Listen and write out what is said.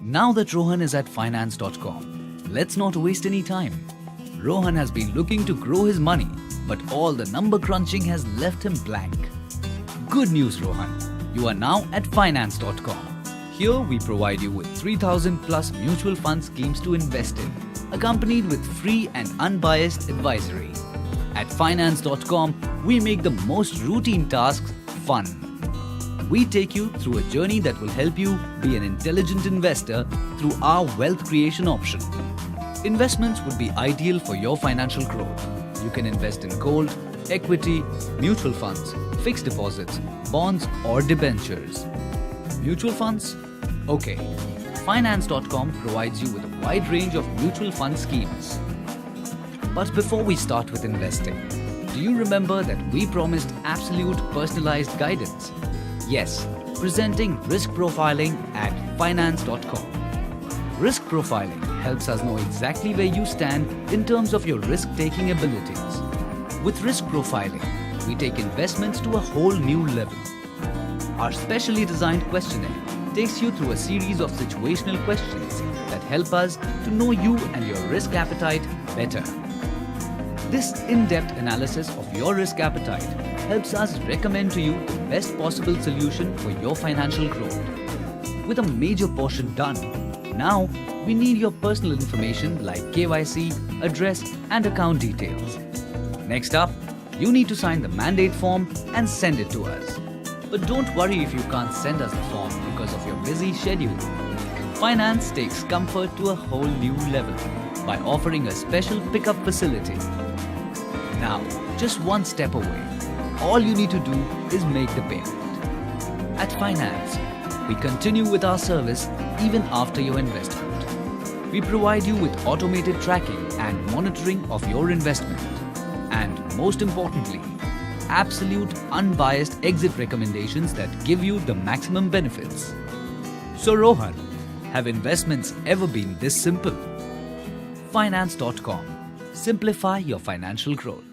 Now that Rohan is at finance.com, let's not waste any time. Rohan has been looking to grow his money, but all the number crunching has left him blank. Good news, Rohan. You are now at finance.com. Here we provide you with 3,000 plus mutual fund schemes to invest in, accompanied with free and unbiased advisory. At finance.com, we make the most routine tasks fun. We take you through a journey that will help you be an intelligent investor through our wealth creation option. Investments would be ideal for your financial growth. You can invest in gold, equity, mutual funds, fixed deposits, bonds or debentures. Mutual funds? Okay. Finance.com provides you with a wide range of mutual fund schemes. But before we start with investing, do you remember that we promised absolute personalized guidance? Yes, presenting risk profiling at finance.com. Risk profiling helps us know exactly where you stand in terms of your risk-taking abilities. With risk profiling, we take investments to a whole new level. Our specially designed questionnaire takes you through a series of situational questions that help us to know you and your risk appetite better. This in-depth analysis of your risk appetite helps us recommend to you the best possible solution for your financial growth. With a major portion done, now we need your personal information like KYC, address and account details. Next up, you need to sign the mandate form and send it to us. But don't worry if you can't send us the form because of your busy schedule. Finance takes comfort to a whole new level by offering a special pickup facility. Now, just one step away. All you need to do is make the payment. At Finance, we continue with our service even after your investment. We provide you with automated tracking and monitoring of your investment. And most importantly, absolute unbiased exit recommendations that give you the maximum benefits. So Rohan, have investments ever been this simple? Finance.com. Simplify your financial growth.